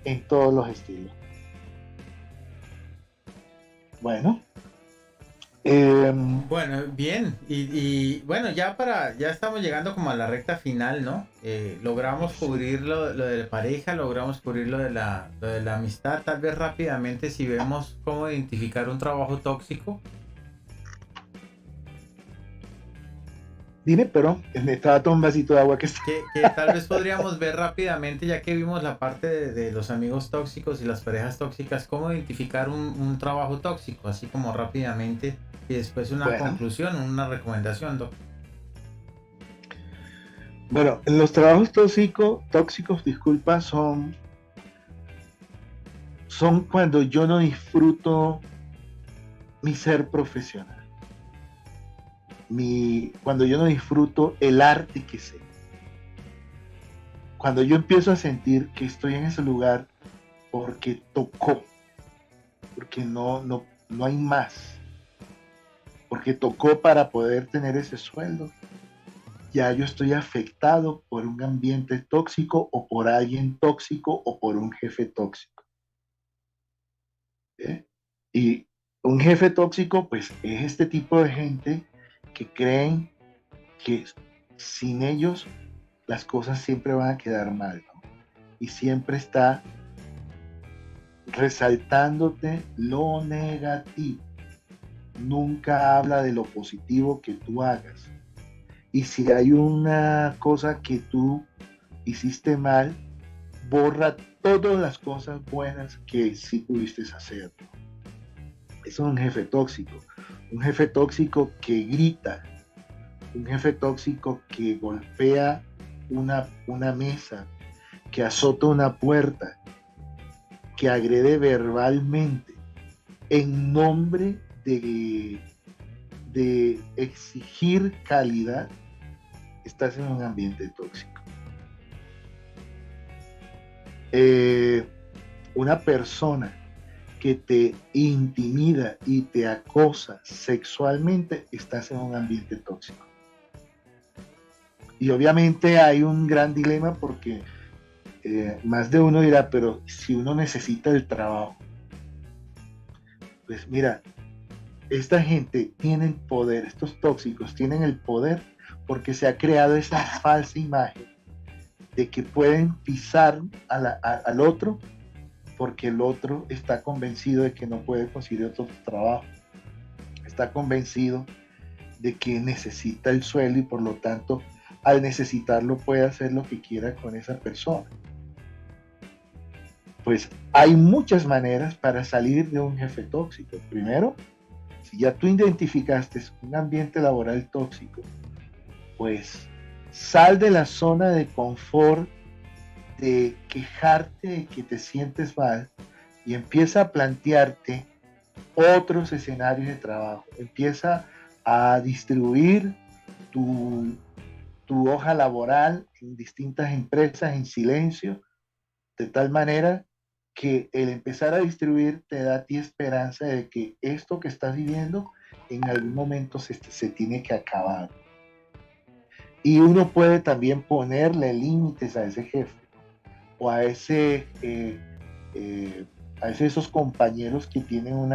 en todos los estilos. Bueno, Bueno, bien. Bueno, ya estamos llegando como a la recta final, ¿no? Logramos sí. cubrir lo de la pareja, logramos cubrir lo de la amistad. Tal vez rápidamente si vemos cómo identificar un trabajo tóxico. Dime, pero estaba tomando un vasito de agua que está. Que tal vez podríamos ver rápidamente, ya que vimos la parte de los amigos tóxicos y las parejas tóxicas, cómo identificar un trabajo tóxico, así como rápidamente, y después una Bueno, conclusión, una recomendación, Doc. bueno, los trabajos tóxicos, disculpa, son cuando yo no disfruto mi ser profesional, cuando yo no disfruto el arte que sé, cuando yo empiezo a sentir que estoy en ese lugar porque tocó, porque no hay más, porque tocó para poder tener ese sueldo, ya yo estoy afectado por un ambiente tóxico o por alguien tóxico o por un jefe tóxico. ¿Eh? Y un jefe tóxico, pues es este tipo de gente que creen que sin ellos las cosas siempre van a quedar mal, ¿no? Y siempre está resaltándote lo negativo. Nunca habla de lo positivo que tú hagas. Y si hay una cosa que tú hiciste mal, borra todas las cosas buenas que sí pudiste hacer. Eso es un jefe tóxico. Un jefe tóxico que grita, un jefe tóxico que golpea una mesa, que azota una puerta, que agrede verbalmente en nombre de exigir calidad, estás en un ambiente tóxico. Una persona que te intimida y te acosa sexualmente, estás en un ambiente tóxico. Y obviamente hay un gran dilema porque más de uno dirá, pero si uno necesita el trabajo, pues mira, esta gente tiene el poder, estos tóxicos tienen el poder porque se ha creado esa falsa imagen de que pueden pisar al otro porque el otro está convencido de que no puede conseguir otro trabajo, está convencido de que necesita el sueldo y por lo tanto al necesitarlo puede hacer lo que quiera con esa persona. Pues hay muchas maneras para salir de un jefe tóxico. Primero, si ya tú identificaste un ambiente laboral tóxico, pues sal de la zona de confort, de quejarte de que te sientes mal y empieza a plantearte otros escenarios de trabajo. Empieza a distribuir tu hoja laboral en distintas empresas en silencio, de tal manera que el empezar a distribuir te da a ti esperanza de que esto que estás viviendo en algún momento se tiene que acabar. Y uno puede también ponerle límites a ese jefe o a esos compañeros que tienen un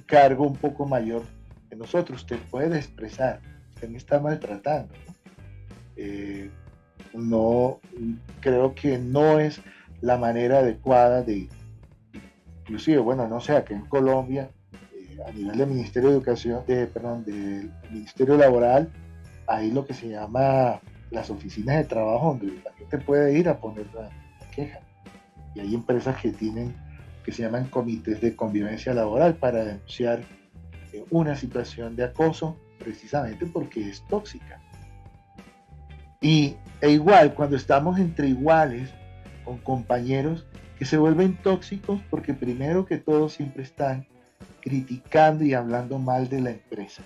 cargo un poco mayor que nosotros. Usted puede expresar, usted me está maltratando, ¿no? No, creo que no es la manera adecuada inclusive, bueno, no sé, aquí en Colombia, a nivel del Ministerio de Educación, perdón, del Ministerio Laboral, hay lo que se llama las oficinas de trabajo donde la gente puede ir a poner la queja. Y hay empresas que se llaman comités de convivencia laboral para denunciar una situación de acoso precisamente porque es tóxica. E igual, cuando estamos entre iguales, con compañeros que se vuelven tóxicos porque primero que todo siempre están criticando y hablando mal de la empresa,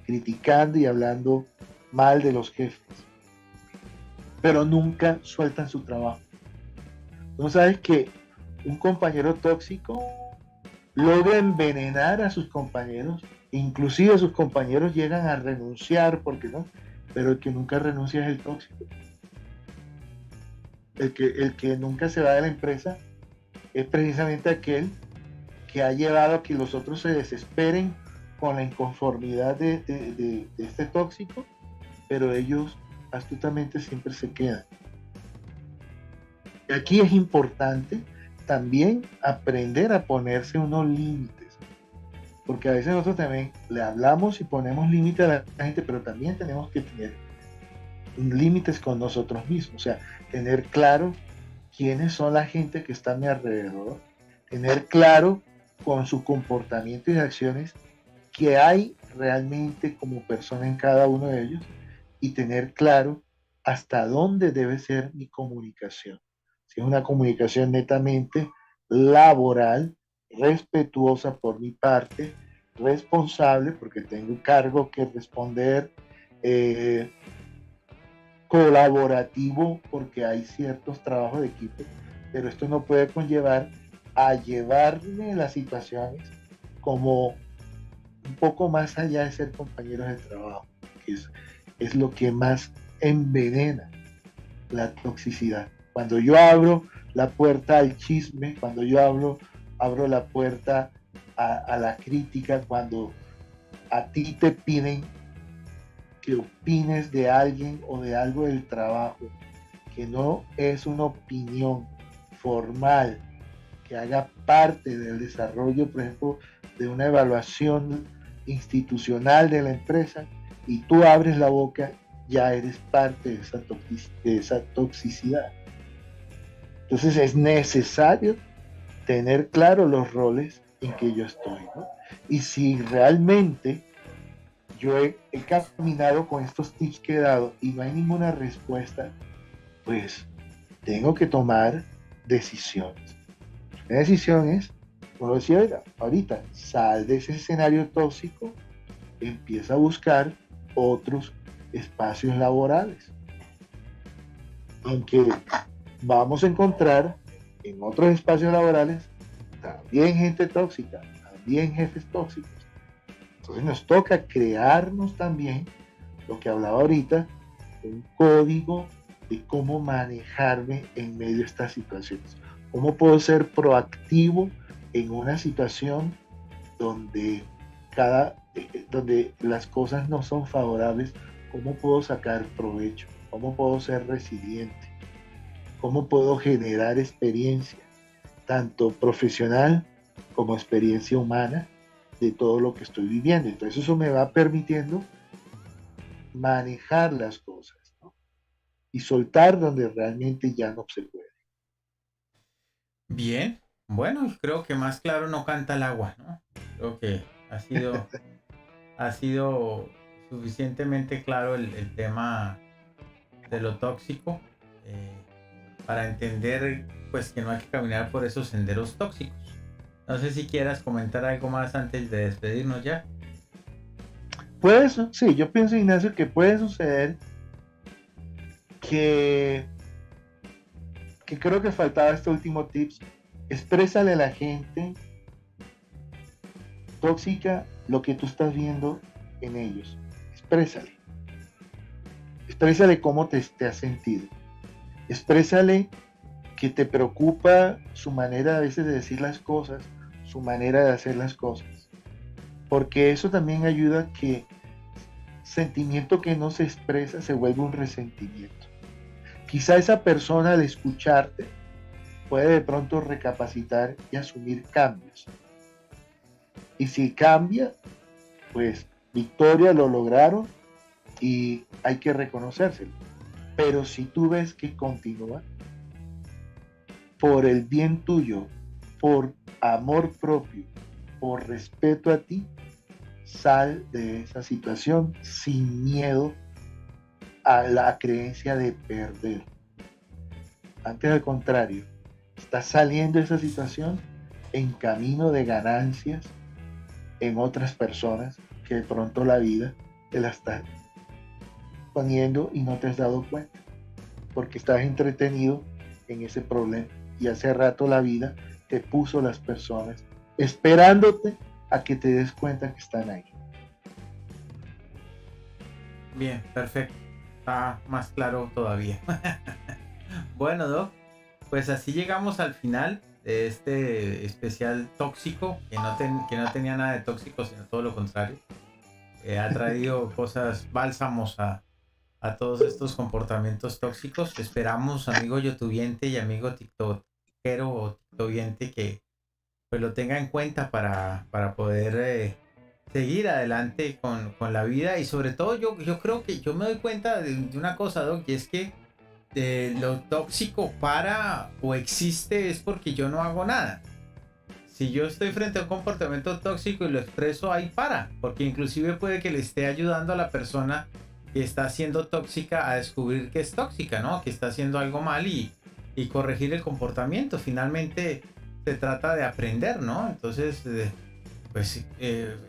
criticando y hablando mal de los jefes, pero nunca sueltan su trabajo. ¿No sabes que un compañero tóxico logra envenenar a sus compañeros? Inclusive sus compañeros llegan a renunciar porque no, pero el que nunca renuncia es el tóxico. El que nunca se va de la empresa es precisamente aquel que ha llevado a que los otros se desesperen con la inconformidad de este tóxico, pero ellos astutamente siempre se quedan. Y aquí es importante también aprender a ponerse unos límites, porque a veces nosotros también le hablamos y ponemos límites a la gente, pero también tenemos que tener límites con nosotros mismos, o sea, tener claro quiénes son la gente que está a mi alrededor, tener claro con su comportamiento y acciones qué hay realmente como persona en cada uno de ellos y tener claro hasta dónde debe ser mi comunicación. Si es una comunicación netamente laboral, respetuosa por mi parte, responsable porque tengo un cargo que responder, eh, colaborativo porque hay ciertos trabajos de equipo, pero esto no puede conllevar a llevarme las situaciones como un poco más allá de ser compañeros de trabajo, que es lo que más envenena la toxicidad. Cuando yo abro la puerta al chisme, cuando yo abro la puerta a la crítica, cuando a ti te piden que opines de alguien o de algo del trabajo, que no es una opinión formal, que haga parte del desarrollo, por ejemplo, de una evaluación institucional de la empresa, y tú abres la boca, ya eres parte de esa toxicidad. Entonces es necesario tener claro los roles en que yo estoy, ¿no? Y si realmente yo he caminado con estos tips que he dado y no hay ninguna respuesta, pues tengo que tomar decisiones. La decisión es, como decía ahorita, sal de ese escenario tóxico, empieza a buscar otros espacios laborales. Aunque vamos a encontrar en otros espacios laborales también gente tóxica, también jefes tóxicos. Entonces nos toca crearnos también, lo que hablaba ahorita, un código de cómo manejarme en medio de estas situaciones. ¿Cómo puedo ser proactivo en una situación donde, donde las cosas no son favorables? ¿Cómo puedo sacar provecho? ¿Cómo puedo ser resiliente? ¿Cómo puedo generar experiencia, tanto profesional como experiencia humana, de todo lo que estoy viviendo? Entonces eso me va permitiendo manejar las cosas, ¿no? Y soltar donde realmente ya no se puede. Bien, bueno, creo que más claro no canta el agua, ¿no? Creo que ha sido suficientemente claro el tema de lo tóxico, eh, para entender pues que no hay que caminar por esos senderos tóxicos. No sé si quieras comentar algo más antes de despedirnos ya. Puede, sí, yo pienso, Ignacio, que puede suceder que, que creo que faltaba este último tips. Exprésale a la gente tóxica lo que tú estás viendo en ellos. Exprésale. Exprésale cómo te has sentido. Exprésale que te preocupa su manera a veces de decir las cosas, su manera de hacer las cosas. Porque eso también ayuda a que sentimiento que no se expresa se vuelva un resentimiento. Quizá esa persona al escucharte puede de pronto recapacitar y asumir cambios. Y si cambia, pues victoria, lo lograron y hay que reconocérselo. Pero si tú ves que continúa, por el bien tuyo, por amor propio, por respeto a ti, sal de esa situación sin miedo a la creencia de perder. Antes, al contrario, estás saliendo de esa situación en camino de ganancias en otras personas que de pronto la vida te la está poniendo y no te has dado cuenta, porque estás entretenido en ese problema y hace rato la vida te puso las personas esperándote a que te des cuenta que están ahí. Bien, perfecto. Está más claro todavía. Bueno, Doc, pues así llegamos al final de este especial tóxico, que no tenía nada de tóxico, sino todo lo contrario. Ha traído cosas, bálsamos a todos estos comportamientos tóxicos. Esperamos, amigo youtubiente y amigo tiktokero o tiktoviente, que pues lo tenga en cuenta para poder seguir adelante con la vida. Y sobre todo yo creo que yo me doy cuenta de una cosa, Doc, y es que lo tóxico para o existe es porque yo no hago nada. Si yo estoy frente a un comportamiento tóxico y lo expreso, ahí para, porque inclusive puede que le esté ayudando a la persona que está siendo tóxica a descubrir que es tóxica, ¿no? Que está haciendo algo mal y corregir el comportamiento. Finalmente se trata de aprender, ¿no? Entonces, pues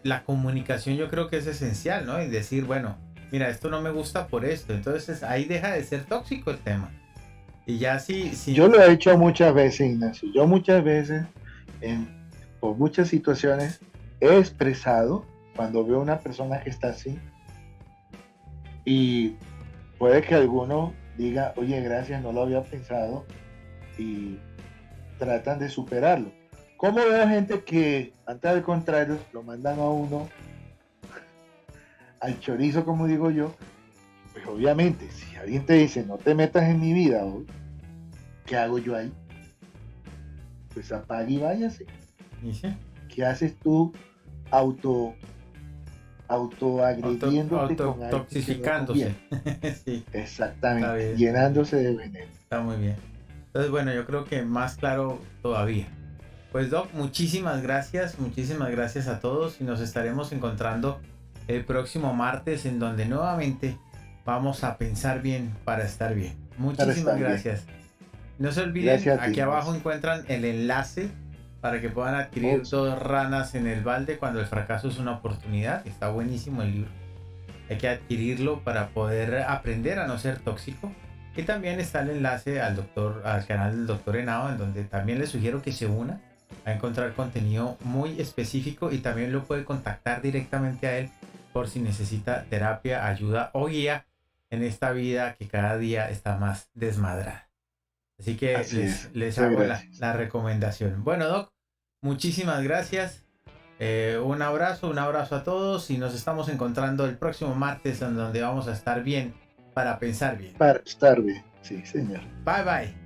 la comunicación yo creo que es esencial, ¿no? Y decir, bueno, mira, esto no me gusta por esto. Entonces ahí deja de ser tóxico el tema. Y ya sí. Yo lo he hecho muchas veces, Ignacio. Yo muchas veces, por muchas situaciones, he expresado cuando veo una persona que está así, y puede que alguno diga, oye, gracias, no lo había pensado, y tratan de superarlo. ¿Cómo veo gente que, antes al contrario, lo mandan a uno al chorizo, como digo yo? Pues obviamente, si alguien te dice, no te metas en mi vida, ¿qué hago yo ahí? Pues apague y váyase. ¿Y sí? ¿Qué haces tú autoagrediéndote con alguien toxificándose? Sí. Exactamente, llenándose de veneno. Está muy bien. Entonces, bueno, yo creo que más claro todavía. Pues Doc, muchísimas gracias a todos y nos estaremos encontrando el próximo martes, en donde nuevamente vamos a pensar bien para estar bien. Muchísimas gracias. Bien. No se olviden, aquí abajo encuentran el enlace para que puedan adquirir 2 ranas en el balde cuando el fracaso es una oportunidad. Está buenísimo el libro. Hay que adquirirlo para poder aprender a no ser tóxico. Y también está el enlace al canal del Dr. Henao, en donde también les sugiero que se una a encontrar contenido muy específico, y también lo puede contactar directamente a él por si necesita terapia, ayuda o guía en esta vida que cada día está más desmadrada. Así que les hago la recomendación. Bueno, Doc, muchísimas gracias. Un abrazo a todos y nos estamos encontrando el próximo martes, en donde vamos a estar bien para pensar bien. Para estar bien, sí, señor. Bye bye.